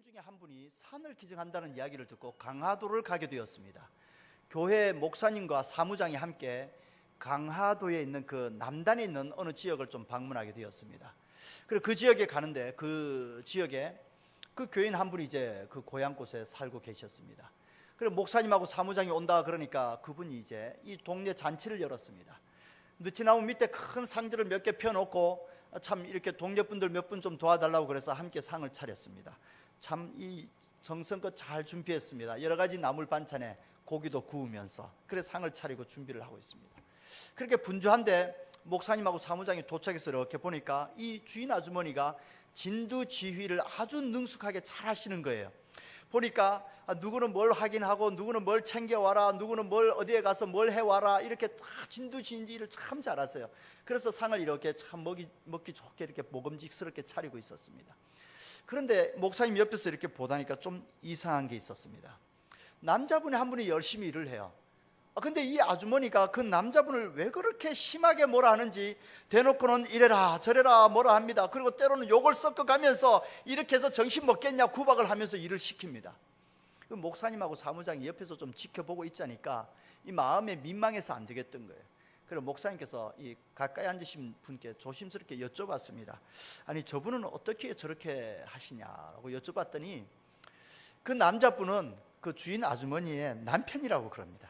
교인 중에 한 분이 산을 기증한다는 이야기를 듣고 강화도를 가게 되었습니다. 교회 목사님과 사무장이 함께 강화도에 있는 그 남단에 있는 어느 지역을 좀 방문하게 되었습니다. 그리고 그 지역에 가는데 그 지역에 그 교인 한 분이 이제 그 고향 곳에 살고 계셨습니다. 그리고 목사님하고 사무장이 온다 그러니까 그분이 이제 이 동네 잔치를 열었습니다. 느티나무 밑에 큰 상들을 몇 개 펴놓고 참 이렇게 동네 분들 몇 분 좀 도와달라고 그래서 함께 상을 차렸습니다. 참 이 정성껏 잘 준비했습니다. 여러 가지 나물 반찬에 고기도 구우면서 그래서 상을 차리고 준비를 하고 있습니다. 그렇게 분주한데 목사님하고 사무장이 도착해서 이렇게 보니까 이 주인 아주머니가 진두지휘를 아주 능숙하게 잘 하시는 거예요. 보니까 누구는 뭘 하긴 하고 누구는 뭘 챙겨와라, 누구는 뭘 어디에 가서 뭘 해와라, 이렇게 다 진두지휘를 참 잘하세요. 그래서 상을 이렇게 참 먹기 좋게 이렇게 먹음직스럽게 차리고 있었습니다. 그런데 목사님 옆에서 이렇게 보다니까 좀 이상한 게 있었습니다. 남자분이 한 분이 열심히 일을 해요. 근데 이 아주머니가 그 남자분을 왜 그렇게 심하게 뭐라 하는지 대놓고는 이래라 저래라 뭐라 합니다. 그리고 때로는 욕을 섞어가면서 이렇게 해서 정신 먹겠냐 구박을 하면서 일을 시킵니다. 그 목사님하고 사무장이 옆에서 좀 지켜보고 있자니까 이 마음에 민망해서 안 되겠던 거예요. 그래서 목사님께서 이 가까이 앉으신 분께 조심스럽게 여쭤봤습니다. 아니 저분은 어떻게 저렇게 하시냐고 여쭤봤더니 그 남자분은 그 주인 아주머니의 남편이라고 그럽니다.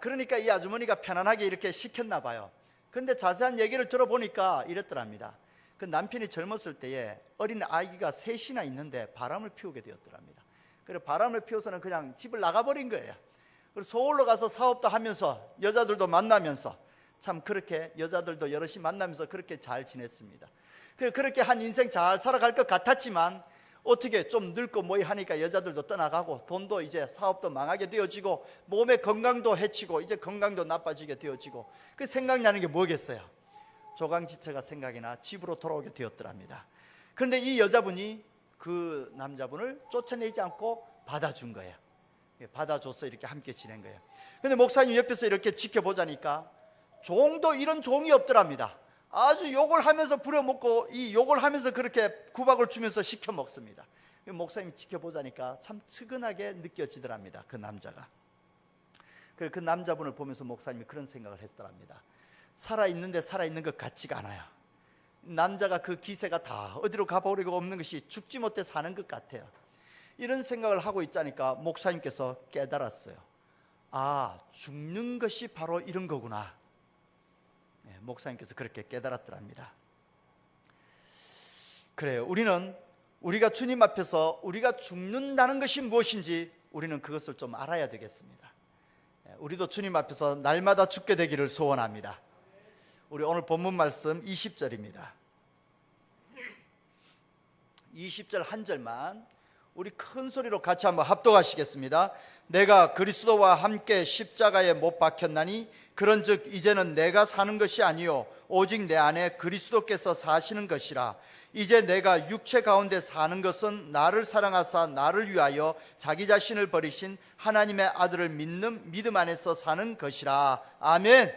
그러니까 이 아주머니가 편안하게 이렇게 시켰나 봐요. 근데 자세한 얘기를 들어보니까 이랬더랍니다. 그 남편이 젊었을 때에 어린 아기가 셋이나 있는데 바람을 피우게 되었더랍니다. 그래서 바람을 피워서는 그냥 집을 나가버린 거예요. 그리고 서울로 가서 사업도 하면서 여자들도 만나면서 참 그렇게 여자들도 여럿이 만나면서 그렇게 잘 지냈습니다. 그렇게 한 인생 잘 살아갈 것 같았지만 어떻게 좀 늙고 뭐이 하니까 여자들도 떠나가고 돈도 이제 사업도 망하게 되어지고 몸의 건강도 해치고 이제 건강도 나빠지게 되어지고 그 생각나는 게 뭐겠어요? 조강지처가 생각이 나 집으로 돌아오게 되었더랍니다. 그런데 이 여자분이 그 남자분을 쫓아내지 않고 받아준 거예요. 받아줘서 이렇게 함께 지낸 거예요. 그런데 목사님 옆에서 이렇게 지켜보자니까 종도 이런 종이 없더랍니다. 아주 욕을 하면서 부려먹고 이 욕을 하면서 그렇게 구박을 주면서 시켜 먹습니다. 목사님 지켜보자니까 참 측은하게 느껴지더랍니다. 그 남자가. 그래서 그 남자분을 보면서 목사님이 그런 생각을 했더랍니다. 살아있는데 살아있는 것 같지가 않아요. 남자가 그 기세가 다 어디로 가버리고 없는 것이 죽지 못해 사는 것 같아요. 이런 생각을 하고 있자니까 목사님께서 깨달았어요. 죽는 것이 바로 이런 거구나. 목사님께서 그렇게 깨달았더랍니다. 그래요. 우리가 주님 앞에서 우리가 죽는다는 것이 무엇인지 우리는 그것을 좀 알아야 되겠습니다. 우리도 주님 앞에서 날마다 죽게 되기를 소원합니다. 우리 오늘 본문 말씀 20절입니다. 20절 한 절만 우리 큰 소리로 같이 한번 합독하시겠습니다. 내가 그리스도와 함께 십자가에 못 박혔나니 그런즉 이제는 내가 사는 것이 아니요 오직 내 안에 그리스도께서 사시는 것이라. 이제 내가 육체 가운데 사는 것은 나를 사랑하사 나를 위하여 자기 자신을 버리신 하나님의 아들을 믿는 믿음 안에서 사는 것이라. 아멘.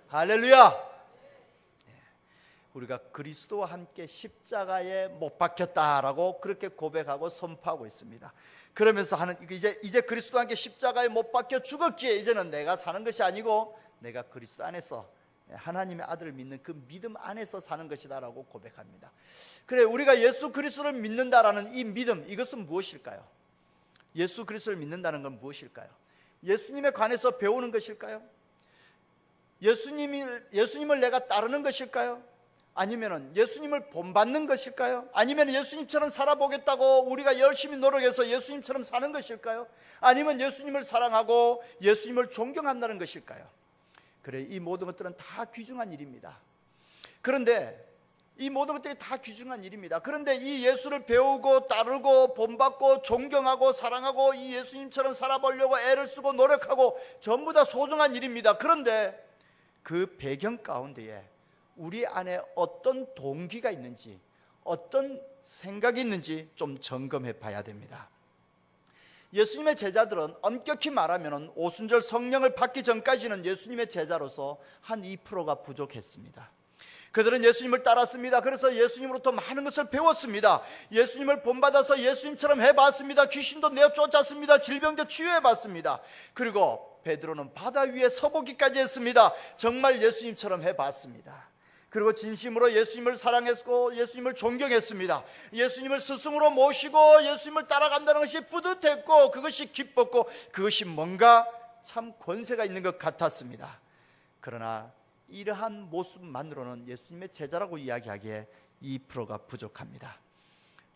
할렐루야. 우리가 그리스도와 함께 십자가에 못 박혔다라고 그렇게 고백하고 선포하고 있습니다. 그러면서 이제 그리스도와 함께 십자가에 못 박혀 죽었기에 이제는 내가 사는 것이 아니고 내가 그리스도 안에서 하나님의 아들을 믿는 그 믿음 안에서 사는 것이다라고 고백합니다. 그래, 우리가 예수 그리스도를 믿는다라는 이 믿음, 이것은 무엇일까요? 예수 그리스도를 믿는다는 건 무엇일까요? 예수님에 관해서 배우는 것일까요? 예수님을 내가 따르는 것일까요? 아니면 예수님을 본받는 것일까요? 아니면 예수님처럼 살아보겠다고 우리가 열심히 노력해서 예수님처럼 사는 것일까요? 아니면 예수님을 사랑하고 예수님을 존경한다는 것일까요? 그래, 이 모든 것들은 다 귀중한 일입니다. 그런데 이 모든 것들이 다 귀중한 일입니다. 그런데 이 예수를 배우고 따르고 본받고 존경하고 사랑하고 이 예수님처럼 살아보려고 애를 쓰고 노력하고 전부 다 소중한 일입니다. 그런데 그 배경 가운데에 우리 안에 어떤 동기가 있는지, 어떤 생각이 있는지 좀 점검해 봐야 됩니다. 예수님의 제자들은 엄격히 말하면 오순절 성령을 받기 전까지는 예수님의 제자로서 한 2%가 부족했습니다. 그들은 예수님을 따랐습니다. 그래서 예수님으로부터 많은 것을 배웠습니다. 예수님을 본받아서 예수님처럼 해봤습니다. 귀신도 내쫓았습니다. 질병도 치유해봤습니다. 그리고 베드로는 바다 위에 서보기까지 했습니다. 정말 예수님처럼 해봤습니다. 그리고 진심으로 예수님을 사랑했고 예수님을 존경했습니다. 예수님을 스승으로 모시고 예수님을 따라간다는 것이 뿌듯했고 그것이 기뻤고 그것이 뭔가 참 권세가 있는 것 같았습니다. 그러나 이러한 모습만으로는 예수님의 제자라고 이야기하기에 2%가 부족합니다.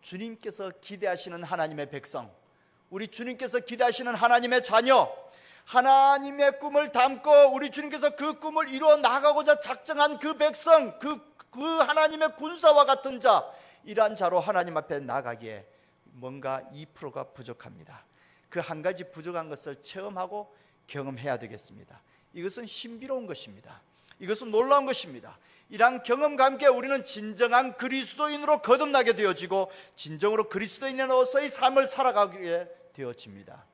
주님께서 기대하시는 하나님의 백성, 우리 주님께서 기대하시는 하나님의 자녀, 하나님의 꿈을 담고 우리 주님께서 그 꿈을 이루어 나가고자 작정한 그 백성, 그 하나님의 군사와 같은 자, 이러한 자로 하나님 앞에 나가기에 뭔가 2%가 부족합니다. 그 한 가지 부족한 것을 체험하고 경험해야 되겠습니다. 이것은 신비로운 것입니다. 이것은 놀라운 것입니다. 이러한 경험과 함께 우리는 진정한 그리스도인으로 거듭나게 되어지고 진정으로 그리스도인으로서의 삶을 살아가게 되어집니다.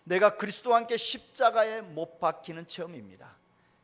내가 그리스도와 함께 십자가에 못 박히는 체험입니다.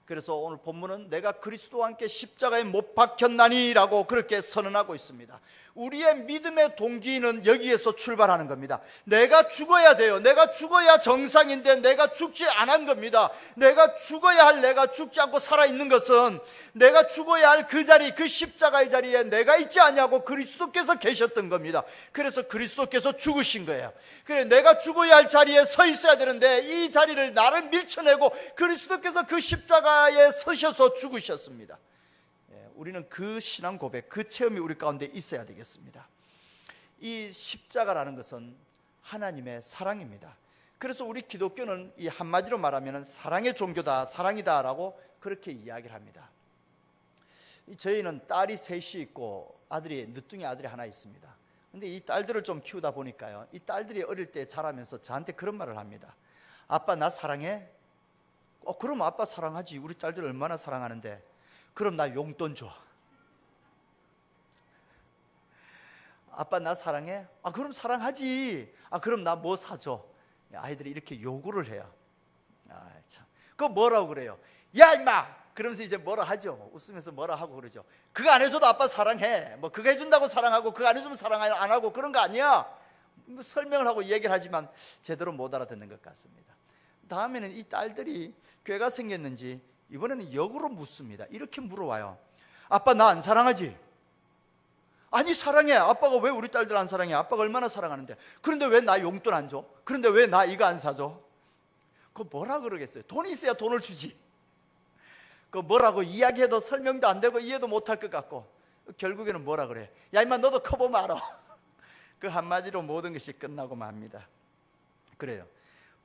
그래서 오늘 본문은 내가 그리스도와 함께 십자가에 못 박혔나니 라고 그렇게 선언하고 있습니다. 우리의 믿음의 동기는 여기에서 출발하는 겁니다. 내가 죽어야 돼요. 내가 죽어야 정상인데 내가 죽지 않은 겁니다. 내가 죽어야 할 내가 죽지 않고 살아있는 것은 내가 죽어야 할 그 자리, 그 십자가의 자리에 내가 있지 않냐고 그리스도께서 계셨던 겁니다. 그래서 그리스도께서 죽으신 거예요. 그래, 내가 죽어야 할 자리에 서 있어야 되는데 이 자리를 나를 밀쳐내고 그리스도께서 그 십자가에 서셔서 죽으셨습니다. 우리는 그 신앙 고백, 그 체험이 우리 가운데 있어야 되겠습니다. 이 십자가라는 것은 하나님의 사랑입니다. 그래서 우리 기독교는 이 한마디로 말하면 사랑의 종교다, 사랑이다 라고 그렇게 이야기를 합니다. 저희는 딸이 셋이 있고 늦둥이 아들이 하나 있습니다. 근데 이 딸들을 좀 키우다 보니까요, 이 딸들이 어릴 때 자라면서 저한테 그런 말을 합니다. 아빠 나 사랑해? 그럼 아빠 사랑하지. 우리 딸들 얼마나 사랑하는데. 그럼 나 용돈 줘. 아빠 나 사랑해? 그럼 사랑하지. 그럼 나 뭐 사줘. 아이들이 이렇게 요구를 해요. 참. 그거 뭐라고 그래요? 야 임마! 그러면서 이제 뭐라 하죠. 웃으면서 뭐라 하고 그러죠. 그거 안 해줘도 아빠 사랑해. 뭐 그거 해준다고 사랑하고 그거 안 해주면 사랑 안 하고 그런 거 아니야. 뭐 설명을 하고 얘기를 하지만 제대로 못 알아듣는 것 같습니다. 다음에는 이 딸들이 괴가 생겼는지 이번에는 역으로 묻습니다. 이렇게 물어와요. 아빠 나 안 사랑하지? 아니 사랑해. 아빠가 왜 우리 딸들 안 사랑해? 아빠가 얼마나 사랑하는데. 그런데 왜 나 용돈 안 줘? 그런데 왜 나 이거 안 사줘? 그거 뭐라 그러겠어요? 돈이 있어야 돈을 주지. 그 뭐라고 이야기해도 설명도 안 되고 이해도 못할 것 같고 결국에는 뭐라 그래? 야 임마 너도 커보면 알아. 그 한마디로 모든 것이 끝나고 맙니다. 그래요.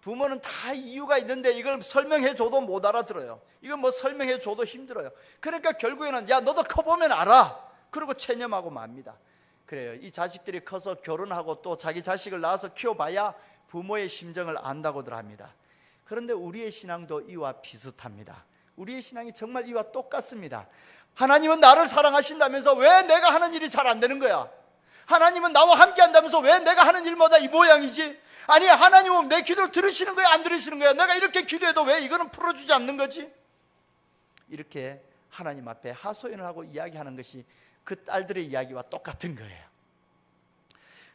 부모는 다 이유가 있는데 이걸 설명해줘도 못 알아들어요. 이건 뭐 설명해줘도 힘들어요. 그러니까 결국에는 야 너도 커보면 알아. 그리고 체념하고 맙니다. 그래요. 이 자식들이 커서 결혼하고 또 자기 자식을 낳아서 키워봐야 부모의 심정을 안다고들 합니다. 그런데 우리의 신앙도 이와 비슷합니다. 우리의 신앙이 정말 이와 똑같습니다. 하나님은 나를 사랑하신다면서 왜 내가 하는 일이 잘 안 되는 거야? 하나님은 나와 함께 한다면서 왜 내가 하는 일마다 이 모양이지? 아니 하나님은 내 기도를 들으시는 거야 안 들으시는 거야? 내가 이렇게 기도해도 왜 이거는 풀어주지 않는 거지? 이렇게 하나님 앞에 하소연을 하고 이야기하는 것이 그 딸들의 이야기와 똑같은 거예요.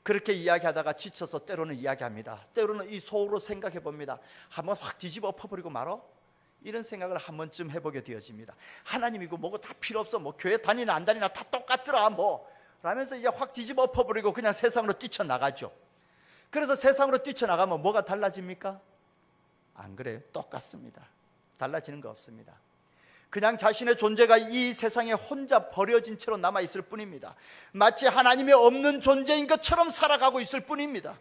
그렇게 이야기하다가 지쳐서 때로는 이야기합니다. 때로는 이 속으로 생각해 봅니다. 한번 확 뒤집어 엎어버리고 말어? 이런 생각을 한 번쯤 해보게 되어집니다. 하나님이고 뭐고 다 필요 없어. 뭐 교회 다니나 안 다니나 다 똑같더라 뭐 라면서 이제 확 뒤집어 엎어버리고 그냥 세상으로 뛰쳐나가죠. 그래서 세상으로 뛰쳐나가면 뭐가 달라집니까? 안 그래요. 똑같습니다. 달라지는 거 없습니다. 그냥 자신의 존재가 이 세상에 혼자 버려진 채로 남아있을 뿐입니다. 마치 하나님이 없는 존재인 것처럼 살아가고 있을 뿐입니다.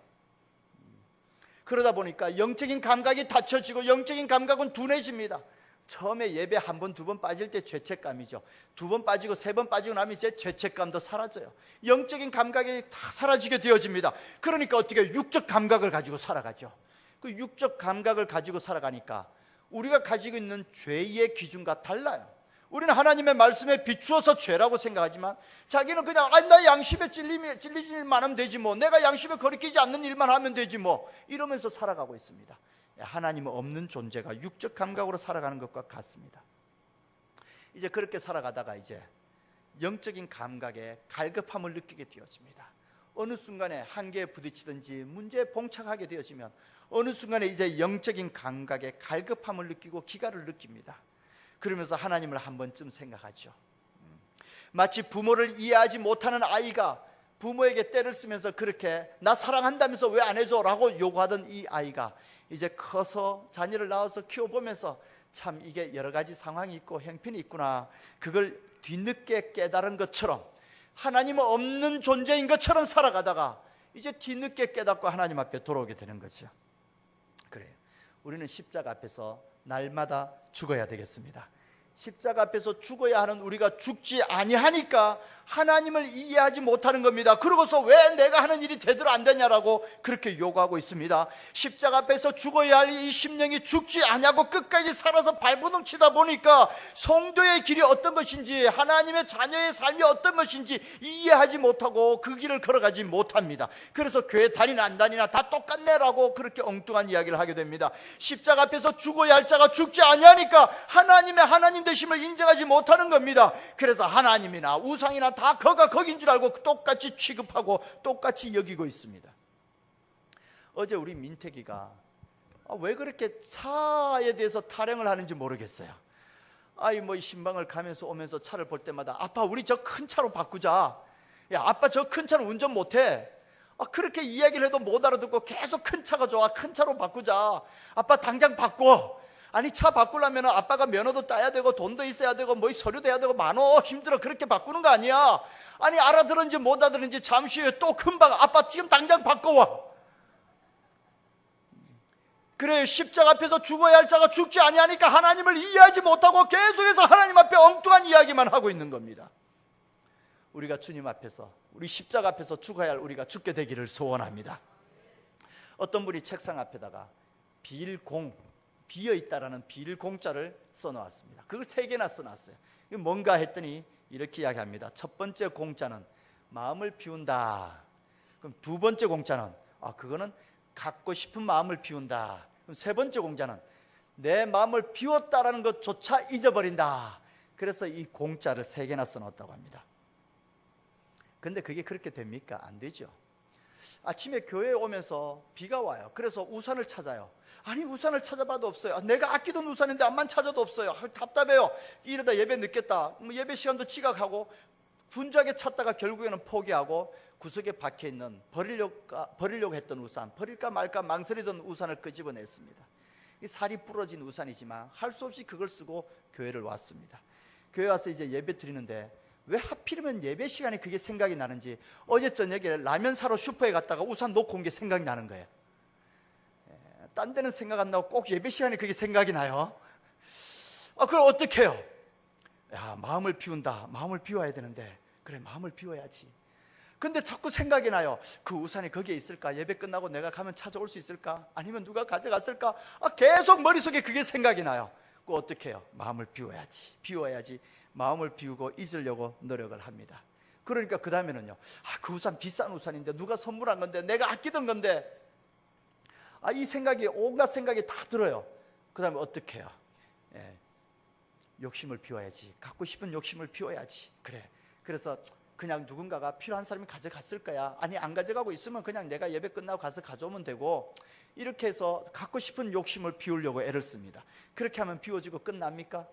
그러다 보니까 영적인 감각이 닫혀지고 영적인 감각은 둔해집니다. 처음에 예배 한 번, 두 번 빠질 때 죄책감이죠. 두 번 빠지고 세 번 빠지고 나면 이제 죄책감도 사라져요. 영적인 감각이 다 사라지게 되어집니다. 그러니까 어떻게 육적 감각을 가지고 살아가죠. 그 육적 감각을 가지고 살아가니까 우리가 가지고 있는 죄의 기준과 달라요. 우리는 하나님의 말씀에 비추어서 죄라고 생각하지만 자기는 그냥 나 양심에 찔리지 일만 하면 되지 뭐, 내가 양심에 거리끼지 않는 일만 하면 되지 뭐, 이러면서 살아가고 있습니다. 하나님은 없는 존재가 육적 감각으로 살아가는 것과 같습니다. 이제 그렇게 살아가다가 이제 영적인 감각에 갈급함을 느끼게 되어집니다. 어느 순간에 한계에 부딪히든지 문제에 봉착하게 되어지면 어느 순간에 이제 영적인 감각에 갈급함을 느끼고 기갈을 느낍니다. 그러면서 하나님을 한 번쯤 생각하죠. 마치 부모를 이해하지 못하는 아이가 부모에게 때를 쓰면서 그렇게 나 사랑한다면서 왜 안 해줘? 라고 요구하던 이 아이가 이제 커서 자녀를 낳아서 키워보면서 참 이게 여러 가지 상황이 있고 형편이 있구나, 그걸 뒤늦게 깨달은 것처럼 하나님은 없는 존재인 것처럼 살아가다가 이제 뒤늦게 깨닫고 하나님 앞에 돌아오게 되는 거죠. 그래요. 우리는 십자가 앞에서 날마다 죽어야 되겠습니다. 십자가 앞에서 죽어야 하는 우리가 죽지 아니하니까 하나님을 이해하지 못하는 겁니다. 그러고서 왜 내가 하는 일이 제대로 안 되냐라고 그렇게 요구하고 있습니다. 십자가 앞에서 죽어야 할 이 심령이 죽지 아니하고 끝까지 살아서 발버둥치다 보니까 성도의 길이 어떤 것인지, 하나님의 자녀의 삶이 어떤 것인지 이해하지 못하고 그 길을 걸어가지 못합니다. 그래서 교회 다니나 안 다니나 다 똑같네라고 그렇게 엉뚱한 이야기를 하게 됩니다. 십자가 앞에서 죽어야 할 자가 죽지 아니하니까 하나님의 하나님 되심을 인정하지 못하는 겁니다. 그래서 하나님이나 우상이나 다 거가 거긴 줄 알고 똑같이 취급하고 똑같이 여기고 있습니다. 어제 우리 민택이가 왜 그렇게 차에 대해서 타령을 하는지 모르겠어요. 아이 뭐 신방을 가면서 오면서 차를 볼 때마다 아빠 우리 저 큰 차로 바꾸자, 야 아빠 저 큰 차는 운전 못해, 그렇게 이야기를 해도 못 알아듣고 계속 큰 차가 좋아, 큰 차로 바꾸자, 아빠 당장 바꿔. 아니 차 바꾸려면 아빠가 면허도 따야 되고 돈도 있어야 되고 뭐 서류도 해야 되고 많어, 힘들어. 그렇게 바꾸는 거 아니야. 아니 알아들은지 못 알아들은지 잠시 후에 또 금방 아빠 지금 당장 바꿔와. 그래, 십자가 앞에서 죽어야 할 자가 죽지 아니하니까 하나님을 이해하지 못하고 계속해서 하나님 앞에 엉뚱한 이야기만 하고 있는 겁니다. 우리가 주님 앞에서, 우리 십자가 앞에서 죽어야 할 우리가 죽게 되기를 소원합니다. 어떤 분이 책상 앞에다가 비어있다라는 비일공자를 써놓았습니다. 그걸 3개나 써놨어요. 이게 뭔가 했더니 이렇게 이야기합니다. 첫 번째 공자는 마음을 비운다. 그럼 두 번째 공자는 그거는 갖고 싶은 마음을 비운다. 그럼 세 번째 공자는 내 마음을 비웠다라는 것조차 잊어버린다. 그래서 이 공자를 3개나 써놓았다고 합니다. 근데 그게 그렇게 됩니까? 안 되죠. 아침에 교회에 오면서 비가 와요. 그래서 우산을 찾아요. 아니 우산을 찾아봐도 없어요. 내가 아끼던 우산인데 암만 찾아도 없어요. 답답해요. 이러다 예배 늦겠다. 예배 시간도 지각하고 분주하게 찾다가 결국에는 포기하고 구석에 박혀있는 버리려고 했던 우산, 버릴까 말까 망설이던 우산을 끄집어냈습니다. 이 살이 부러진 우산이지만 할 수 없이 그걸 쓰고 교회를 왔습니다. 교회 와서 이제 예배 드리는데 왜 하필이면 예배 시간에 그게 생각이 나는지 어제 저녁에 라면 사러 슈퍼에 갔다가 우산 놓고 온 게 생각이 나는 거예요. 딴 데는 생각 안 나고 꼭 예배 시간에 그게 생각이 나요. 그걸 어떻게 해요? 야, 마음을 비운다. 마음을 비워야 되는데, 그래 마음을 비워야지. 근데 자꾸 생각이 나요. 그 우산이 거기에 있을까? 예배 끝나고 내가 가면 찾아올 수 있을까? 아니면 누가 가져갔을까? 계속 머릿속에 그게 생각이 나요. 그거 어떻게 해요? 마음을 비워야지. 마음을 비우고 잊으려고 노력을 합니다. 그러니까 그 다음에는요, 그 우산 비싼 우산인데 누가 선물한 건데 내가 아끼던 건데, 이 생각이, 온갖 생각이 다 들어요. 그 다음에 어떻게 해요? 욕심을 비워야지. 갖고 싶은 욕심을 비워야지. 그래서 그냥 누군가가 필요한 사람이 가져갔을 거야. 아니 안 가져가고 있으면 그냥 내가 예배 끝나고 가서 가져오면 되고, 이렇게 해서 갖고 싶은 욕심을 비우려고 애를 씁니다. 그렇게 하면 비워지고 끝납니까?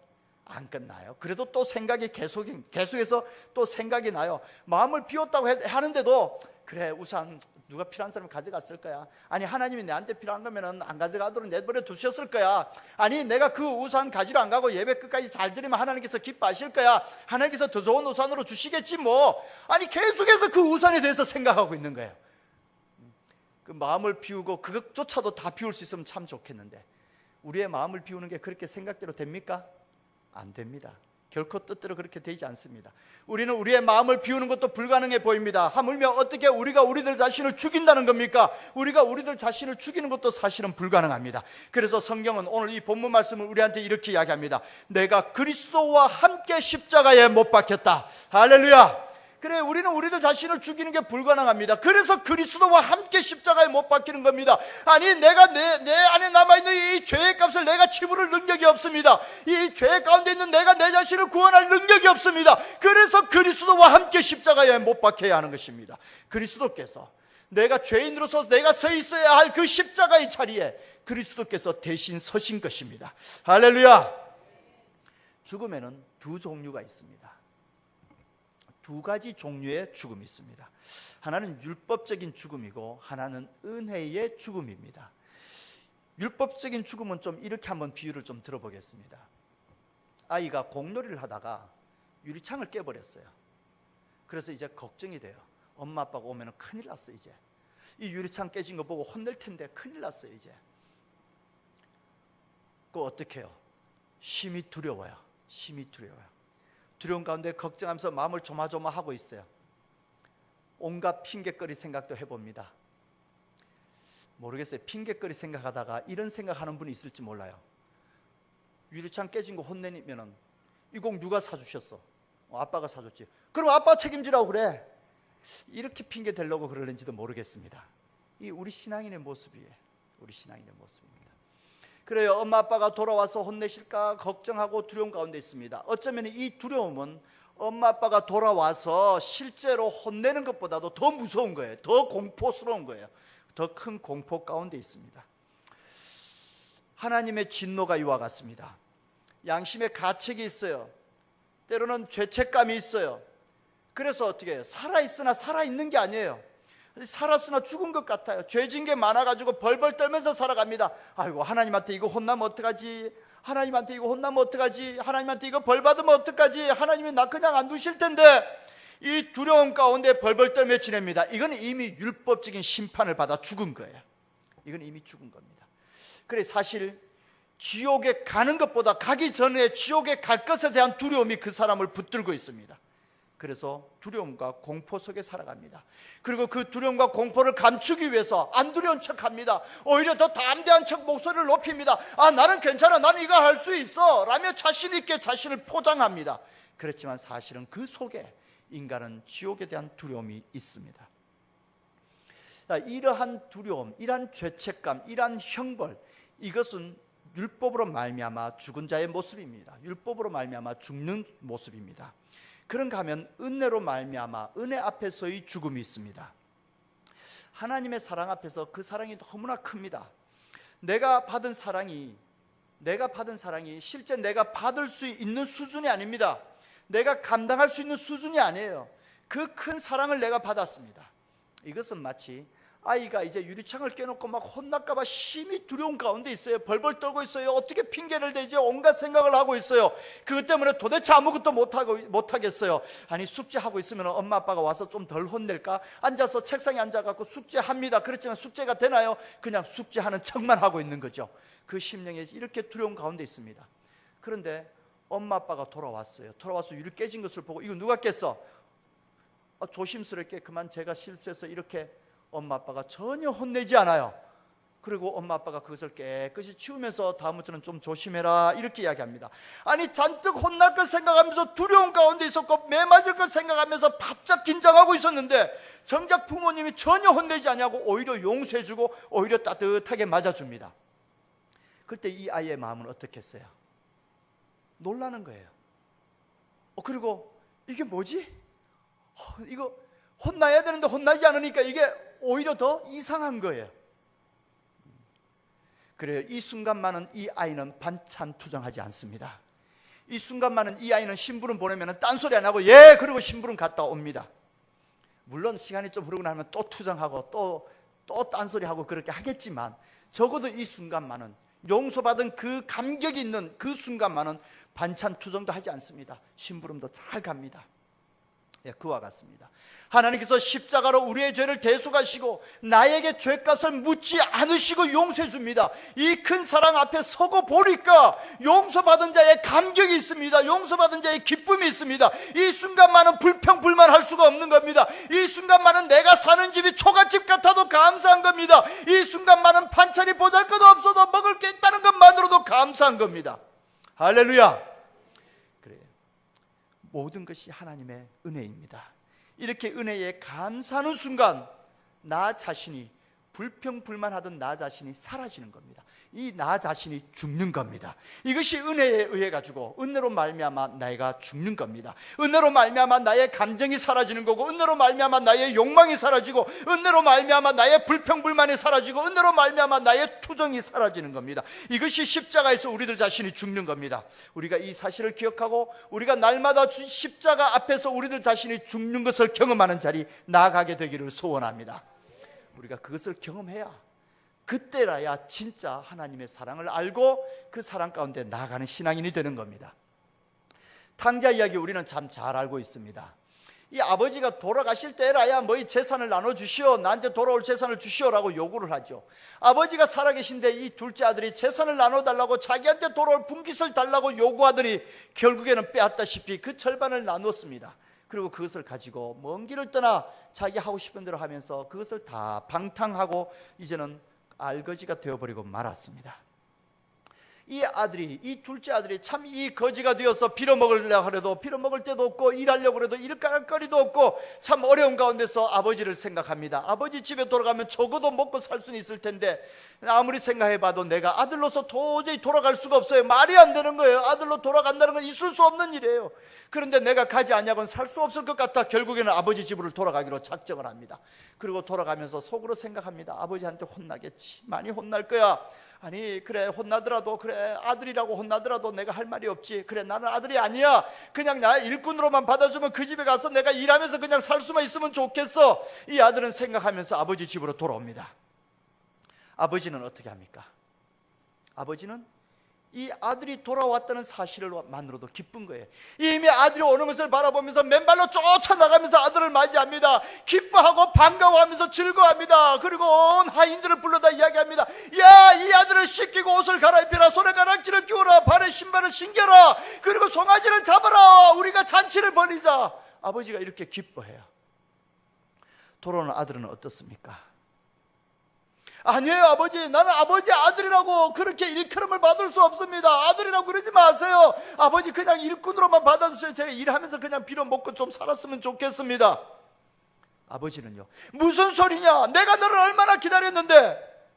안 끝나요. 그래도 또 생각이 계속해서 또 생각이 나요. 마음을 비웠다고 하는데도 그래 우산 누가 필요한 사람이 가져갔을 거야. 아니 하나님이 내한테 필요한 거면 안 가져가도록 내버려 두셨을 거야. 아니 내가 그 우산 가지러 안 가고 예배 끝까지 잘 드리면 하나님께서 기뻐하실 거야. 하나님께서 더 좋은 우산으로 주시겠지 뭐. 아니 계속해서 그 우산에 대해서 생각하고 있는 거예요. 그 마음을 비우고 그것조차도 다 비울 수 있으면 참 좋겠는데, 우리의 마음을 비우는 게 그렇게 생각대로 됩니까? 안 됩니다. 결코 뜻대로 그렇게 되지 않습니다. 우리는 우리의 마음을 비우는 것도 불가능해 보입니다. 하물며 어떻게 우리가 우리들 자신을 죽인다는 겁니까? 우리가 우리들 자신을 죽이는 것도 사실은 불가능합니다. 그래서 성경은 오늘 이 본문 말씀을 우리한테 이렇게 이야기합니다. 내가 그리스도와 함께 십자가에 못 박혔다. 할렐루야. 그래, 우리는 우리들 자신을 죽이는 게 불가능합니다. 그래서 그리스도와 함께 십자가에 못 박히는 겁니다. 아니, 내가 내 안에 남아있는 이 죄의 값을 내가 치부를 능력이 없습니다. 이 죄 가운데 있는 내가 내 자신을 구원할 능력이 없습니다. 그래서 그리스도와 함께 십자가에 못 박혀야 하는 것입니다. 그리스도께서 내가 죄인으로서 내가 서 있어야 할 그 십자가의 자리에 그리스도께서 대신 서신 것입니다. 할렐루야. 죽음에는 두 종류가 있습니다. 두 가지 종류의 죽음이 있습니다. 하나는 율법적인 죽음이고 하나는 은혜의 죽음입니다. 율법적인 죽음은 좀 이렇게 한번 비유를 좀 들어보겠습니다. 아이가 공놀이를 하다가 유리창을 깨버렸어요. 그래서 이제 걱정이 돼요. 엄마 아빠가 오면 큰일 났어. 이제 이 유리창 깨진 거 보고 혼낼 텐데 큰일 났어요. 이제 그거 어떻게 해요? 심히 두려워요. 심히 두려워요. 두려운 가운데 걱정하면서 마음을 조마조마하고 있어요. 온갖 핑계거리 생각도 해봅니다. 모르겠어요. 핑계거리 생각하다가 이런 생각하는 분이 있을지 몰라요. 유리창 깨진 거 혼내면은 이 공 누가 사주셨어? 아빠가 사줬지. 그럼 아빠 책임지라고 그래. 이렇게 핑계 대려고 그러는지도 모르겠습니다. 이 우리 신앙인의 모습이에요. 우리 신앙인의 모습입니다. 그래요. 엄마 아빠가 돌아와서 혼내실까 걱정하고 두려움 가운데 있습니다. 어쩌면 이 두려움은 엄마 아빠가 돌아와서 실제로 혼내는 것보다도 더 무서운 거예요. 더 공포스러운 거예요. 더 큰 공포 가운데 있습니다. 하나님의 진노가 이와 같습니다. 양심의 가책이 있어요. 때로는 죄책감이 있어요. 그래서 어떻게 해요? 살아있으나 살아있는 게 아니에요. 살았으나 죽은 것 같아요. 죄진 게 많아가지고 벌벌 떨면서 살아갑니다. 아이고, 하나님한테 이거 혼나면 어떡하지? 하나님한테 이거 혼나면 어떡하지? 하나님한테 이거 벌 받으면 어떡하지? 하나님이 나 그냥 안 두실 텐데. 이 두려움 가운데 벌벌 떨며 지냅니다. 이건 이미 율법적인 심판을 받아 죽은 거예요. 이건 이미 죽은 겁니다. 그래, 사실 지옥에 가는 것보다 가기 전에 지옥에 갈 것에 대한 두려움이 그 사람을 붙들고 있습니다. 그래서 두려움과 공포 속에 살아갑니다. 그리고 그 두려움과 공포를 감추기 위해서 안 두려운 척합니다. 오히려 더 담대한 척 목소리를 높입니다. 아, 나는 괜찮아, 나는 이거 할 수 있어 라며 자신 있게 자신을 포장합니다. 그렇지만 사실은 그 속에 인간은 지옥에 대한 두려움이 있습니다. 이러한 두려움, 이러한 죄책감, 이러한 형벌, 이것은 율법으로 말미암아 죽은 자의 모습입니다. 율법으로 말미암아 죽는 모습입니다. 그런가 하면 은혜로 말미암아 은혜 앞에서의 죽음이 있습니다. 하나님의 사랑 앞에서 그 사랑이 너무나 큽니다. 내가 받은 사랑이 실제 내가 받을 수 있는 수준이 아닙니다. 내가 감당할 수 있는 수준이 아니에요. 그 큰 사랑을 내가 받았습니다. 이것은 마치 아이가 이제 유리창을 깨놓고 막 혼날까 봐 심히 두려운 가운데 있어요. 벌벌 떨고 있어요. 어떻게 핑계를 대지? 온갖 생각을 하고 있어요. 그것 때문에 도대체 아무것도 못하겠어요. 아니, 숙제하고 있으면 엄마 아빠가 와서 좀 덜 혼낼까? 앉아서 책상에 앉아갖고 숙제합니다. 그렇지만 숙제가 되나요? 그냥 숙제하는 척만 하고 있는 거죠. 그 심령에 이렇게 두려운 가운데 있습니다. 그런데 엄마 아빠가 돌아왔어요. 돌아와서 유리 깨진 것을 보고 이거 누가 깼어? 조심스럽게 그만 제가 실수해서 이렇게 엄마 아빠가 전혀 혼내지 않아요. 그리고 엄마 아빠가 그것을 깨끗이 치우면서 다음부터는 좀 조심해라 이렇게 이야기합니다. 아니, 잔뜩 혼날 것 생각하면서 두려운 가운데 있었고 매 맞을 것 생각하면서 바짝 긴장하고 있었는데 정작 부모님이 전혀 혼내지 않냐고 오히려 용서해주고 오히려 따뜻하게 맞아줍니다. 그때 이 아이의 마음은 어떻겠어요? 놀라는 거예요. 그리고 이게 뭐지? 이거 혼나야 되는데 혼나지 않으니까 이게 오히려 더 이상한 거예요. 그래요. 이 순간만은 이 아이는 반찬투정하지 않습니다. 이 순간만은 이 아이는 심부름 보내면 딴소리 안 하고 예 그러고 심부름 갔다 옵니다. 물론 시간이 좀 흐르고 나면 또 투정하고 또 딴소리하고 그렇게 하겠지만 적어도 이 순간만은 용서받은 그 감격이 있는 그 순간만은 반찬투정도 하지 않습니다. 심부름도 잘 갑니다. 예, 그와 같습니다. 하나님께서 십자가로 우리의 죄를 대속하시고 나에게 죄값을 묻지 않으시고 용서해 줍니다. 이 큰 사랑 앞에 서고 보니까 용서받은 자의 감격이 있습니다. 용서받은 자의 기쁨이 있습니다. 이 순간만은 불평불만할 수가 없는 겁니다. 이 순간만은 내가 사는 집이 초가집 같아도 감사한 겁니다. 이 순간만은 반찬이 보잘것 없어도 먹을 게 있다는 것만으로도 감사한 겁니다. 할렐루야. 모든 것이 하나님의 은혜입니다. 이렇게 은혜에 감사하는 순간 나 자신이, 불평불만하던 나 자신이 사라지는 겁니다. 이 나 자신이 죽는 겁니다. 이것이 은혜에 의해 가지고 은혜로 말미암아 내가 죽는 겁니다. 은혜로 말미암아 나의 감정이 사라지는 거고, 은혜로 말미암아 나의 욕망이 사라지고, 은혜로 말미암아 나의 불평불만이 사라지고, 은혜로 말미암아 나의 투정이 사라지는 겁니다. 이것이 십자가에서 우리들 자신이 죽는 겁니다. 우리가 이 사실을 기억하고 우리가 날마다 십자가 앞에서 우리들 자신이 죽는 것을 경험하는 자리 나아가게 되기를 소원합니다. 우리가 그것을 경험해야, 그때라야 진짜 하나님의 사랑을 알고 그 사랑 가운데 나아가는 신앙인이 되는 겁니다. 탕자 이야기 우리는 참 잘 알고 있습니다. 이 아버지가 돌아가실 때라야 뭐 이 재산을 나눠주시오, 나한테 돌아올 재산을 주시오라고 요구를 하죠. 아버지가 살아계신데 이 둘째 아들이 재산을 나눠달라고, 자기한테 돌아올 분깃을 달라고 요구하더니 결국에는 빼앗다시피 그 절반을 나눴습니다. 그리고 그것을 가지고 먼 길을 떠나 자기 하고 싶은 대로 하면서 그것을 다 방탕하고 이제는 알거지가 되어버리고 말았습니다. 이 아들이, 이 둘째 아들이 참 이 거지가 되어서 빌어먹으려고 해도 빌어먹을 데도 없고, 일하려고 해도 일거리도 없고, 참 어려운 가운데서 아버지를 생각합니다. 아버지 집에 돌아가면 적어도 먹고 살 수는 있을 텐데, 아무리 생각해봐도 내가 아들로서 도저히 돌아갈 수가 없어요. 말이 안 되는 거예요. 아들로 돌아간다는 건 있을 수 없는 일이에요. 그런데 내가 가지 않냐고는 살 수 없을 것 같아 결국에는 아버지 집으로 돌아가기로 작정을 합니다. 그리고 돌아가면서 속으로 생각합니다. 아버지한테 혼나겠지, 많이 혼날 거야. 아니 그래, 혼나더라도, 그래 아들이라고 혼나더라도 내가 할 말이 없지. 그래, 나는 아들이 아니야. 그냥 나 일꾼으로만 받아주면 그 집에 가서 내가 일하면서 그냥 살 수만 있으면 좋겠어. 이 아들은 생각하면서 아버지 집으로 돌아옵니다. 아버지는 어떻게 합니까? 아버지는 이 아들이 돌아왔다는 사실만으로도 기쁜 거예요. 이미 아들이 오는 것을 바라보면서 맨발로 쫓아나가면서 아들을 맞이합니다. 기뻐하고 반가워하면서 즐거워합니다. 그리고 온 하인들을 불러다 이야기합니다. 야, 이 아들을 씻기고 옷을 갈아입혀라, 손에 가락지를 끼워라, 발에 신발을 신겨라, 그리고 송아지를 잡아라, 우리가 잔치를 벌이자. 아버지가 이렇게 기뻐해요. 돌아오는 아들은 어떻습니까? 아니에요 아버지, 나는 아버지 아들이라고 그렇게 일컬음을 받을 수 없습니다. 아들이라고 그러지 마세요. 아버지 그냥 일꾼으로만 받아주세요. 제가 일하면서 그냥 빌어먹고 좀 살았으면 좋겠습니다. 아버지는요, 무슨 소리냐, 내가 너를 얼마나 기다렸는데,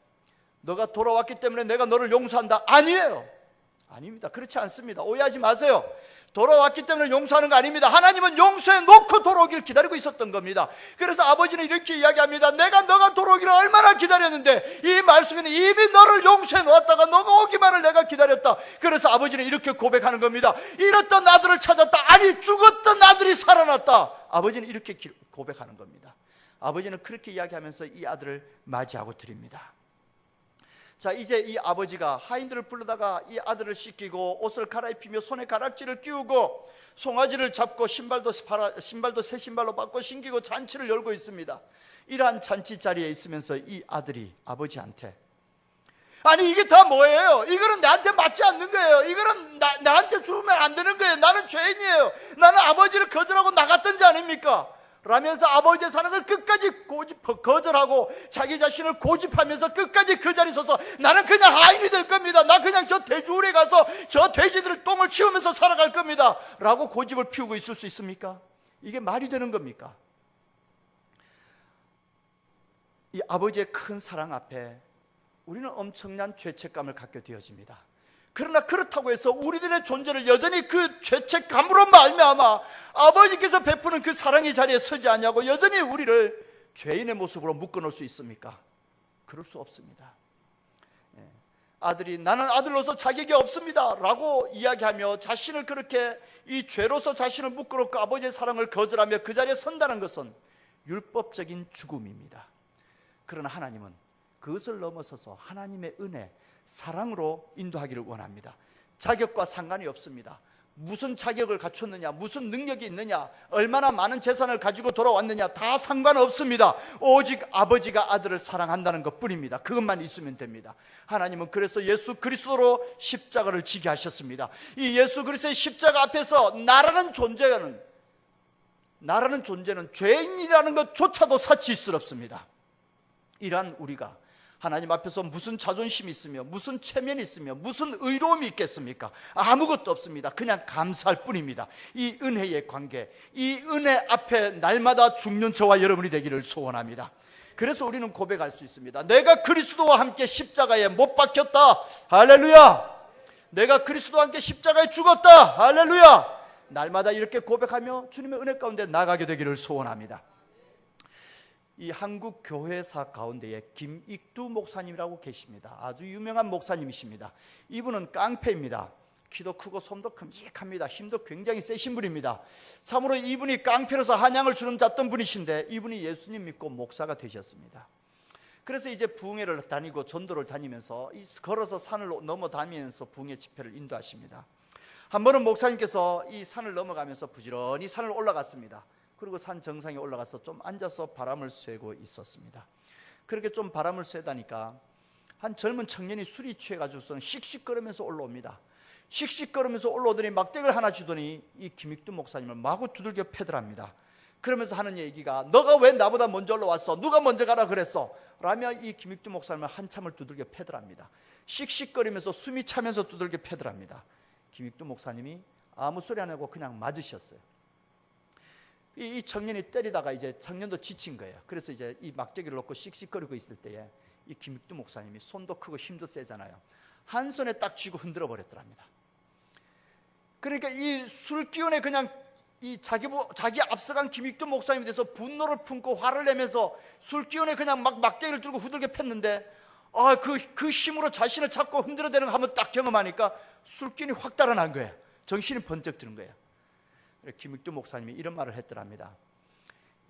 너가 돌아왔기 때문에 내가 너를 용서한다. 아니에요, 아닙니다. 그렇지 않습니다. 오해하지 마세요. 돌아왔기 때문에 용서하는 거 아닙니다. 하나님은 용서해 놓고 돌아오기를 기다리고 있었던 겁니다. 그래서 아버지는 이렇게 이야기합니다. 내가 너가 돌아오기를 얼마나 기다렸는데, 이 말씀에는 이미 너를 용서해 놓았다가 너가 오기만을 내가 기다렸다. 그래서 아버지는 이렇게 고백하는 겁니다. 잃었던 아들을 찾았다. 아니, 죽었던 아들이 살아났다. 아버지는 이렇게 고백하는 겁니다. 아버지는 그렇게 이야기하면서 이 아들을 맞이하고 드립니다. 자, 이제 이 아버지가 하인들을 불러다가 이 아들을 씻기고 옷을 갈아입히며 손에 가락지를 끼우고 송아지를 잡고 신발도 새 신발로 바꿔 신기고 잔치를 열고 있습니다. 이러한 잔치 자리에 있으면서 이 아들이 아버지한테, 아니 이게 다 뭐예요? 이거는 나한테 맞지 않는 거예요. 이거는 나한테 주면 안 되는 거예요. 나는 죄인이에요. 나는 아버지를 거절하고 나갔던 자 아닙니까? 라면서 아버지의 사랑을 끝까지 거절하고 자기 자신을 고집하면서 끝까지 그 자리에 서서 나는 그냥 하인이 될 겁니다. 나 그냥 저 돼지우리에 가서 저 돼지들 똥을 치우면서 살아갈 겁니다. 라고 고집을 피우고 있을 수 있습니까? 이게 말이 되는 겁니까? 이 아버지의 큰 사랑 앞에 우리는 엄청난 죄책감을 갖게 되어집니다. 그러나 그렇다고 해서 우리들의 존재를 여전히 그 죄책감으로 말미암아 아버지께서 베푸는 그 사랑의 자리에 서지 않냐고 여전히 우리를 죄인의 모습으로 묶어놓을 수 있습니까? 그럴 수 없습니다. 아들이 나는 아들로서 자격이 없습니다 라고 이야기하며 자신을 그렇게 이 죄로서 자신을 묶어놓고 아버지의 사랑을 거절하며 그 자리에 선다는 것은 율법적인 죽음입니다. 그러나 하나님은 그것을 넘어서서 하나님의 은혜, 사랑으로 인도하기를 원합니다. 자격과 상관이 없습니다. 무슨 자격을 갖췄느냐, 무슨 능력이 있느냐, 얼마나 많은 재산을 가지고 돌아왔느냐 다 상관없습니다. 오직 아버지가 아들을 사랑한다는 것뿐입니다. 그것만 있으면 됩니다. 하나님은 그래서 예수 그리스도로 십자가를 지게 하셨습니다. 이 예수 그리스도의 십자가 앞에서 나라는 존재는 죄인이라는 것조차도 사치스럽습니다. 이러한 우리가 하나님 앞에서 무슨 자존심이 있으며 무슨 체면이 있으며 무슨 의로움이 있겠습니까? 아무것도 없습니다. 그냥 감사할 뿐입니다. 이 은혜의 관계, 이 은혜 앞에 날마다 죽는 저와 여러분이 되기를 소원합니다. 그래서 우리는 고백할 수 있습니다. 내가 그리스도와 함께 십자가에 못 박혔다. 할렐루야. 내가 그리스도와 함께 십자가에 죽었다. 할렐루야. 날마다 이렇게 고백하며 주님의 은혜 가운데 나가게 되기를 소원합니다. 이 한국 교회사 가운데에 김익두 목사님이라고 계십니다. 아주 유명한 목사님이십니다. 이분은 깡패입니다. 키도 크고 손도 큼직합니다. 힘도 굉장히 세신 분입니다. 참으로 이분이 깡패로서 한양을 주름 잡던 분이신데 이분이 예수님 믿고 목사가 되셨습니다. 그래서 이제 부흥회를 다니고 전도를 다니면서 걸어서 산을 넘어 다니면서 부흥회 집회를 인도하십니다. 한 번은 목사님께서 이 산을 넘어가면서 부지런히 산을 올라갔습니다. 그리고 산 정상에 올라가서 좀 앉아서 바람을 쐬고 있었습니다. 그렇게 좀 바람을 쐬다니까 한 젊은 청년이 술이 취해가지고서 씩씩거리면서 올라옵니다. 씩씩거리면서 올라오더니 막대기를 하나 주더니 이 김익두 목사님을 마구 두들겨 패더랍니다. 그러면서 하는 얘기가 너가 왜 나보다 먼저 올라왔어? 누가 먼저 가라 그랬어? 라며 이 김익두 목사님을 한참을 두들겨 패더랍니다. 씩씩거리면서 숨이 차면서 두들겨 패더랍니다. 김익두 목사님이 아무 소리 안 하고 그냥 맞으셨어요. 이 청년이 때리다가 이제 청년도 지친 거예요. 그래서 이제 이 막대기를 놓고 씩씩거리고 있을 때에 이 김익두 목사님이 손도 크고 힘도 세잖아요. 한 손에 딱 쥐고 흔들어 버렸더랍니다. 그러니까 이 술 기운에 그냥 이 자기 앞서간 김익두 목사님에 대해서 분노를 품고 화를 내면서 술 기운에 그냥 막 막대기를 들고 후들겨 팼는데 그 힘으로 자신을 잡고 흔들어대는 거 한번 딱 경험하니까 술 기운이 확 달아난 거예요. 정신이 번쩍 드는 거예요. 김익두 목사님이 이런 말을 했더랍니다.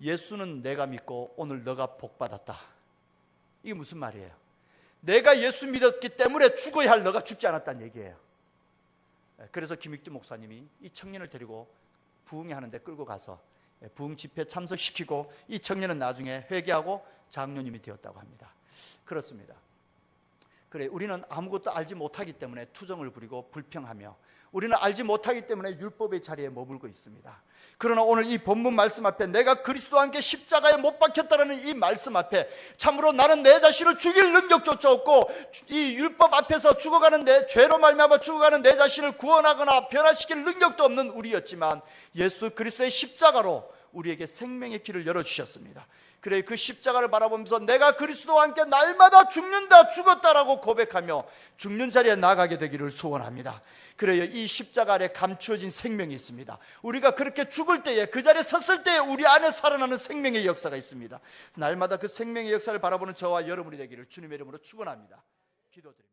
예수는 내가 믿고 오늘 너가 복받았다. 이게 무슨 말이에요? 내가 예수 믿었기 때문에 죽어야 할 너가 죽지 않았다는 얘기예요. 그래서 김익두 목사님이 이 청년을 데리고 부흥회 하는데 끌고 가서 부흥 집회에 참석시키고 이 청년은 나중에 회개하고 장로님이 되었다고 합니다. 그렇습니다. 그래, 우리는 아무것도 알지 못하기 때문에 투정을 부리고 불평하며 우리는 알지 못하기 때문에 율법의 자리에 머물고 있습니다. 그러나 오늘 이 본문 말씀 앞에 내가 그리스도와 함께 십자가에 못 박혔다라는 이 말씀 앞에 참으로 나는 내 자신을 죽일 능력조차 없고 이 율법 앞에서 죽어가는데 죄로 말미암아 죽어가는 내 자신을 구원하거나 변화시킬 능력도 없는 우리였지만 예수 그리스도의 십자가로 우리에게 생명의 길을 열어주셨습니다. 그래, 그 십자가를 바라보면서 내가 그리스도와 함께 날마다 죽는다 죽었다라고 고백하며 죽는 자리에 나가게 되기를 소원합니다. 그래요, 이 십자가 아래 감추어진 생명이 있습니다. 우리가 그렇게 죽을 때에 그 자리에 섰을 때에 우리 안에 살아나는 생명의 역사가 있습니다. 날마다 그 생명의 역사를 바라보는 저와 여러분이 되기를 주님의 이름으로 축원합니다. 기도드립니다.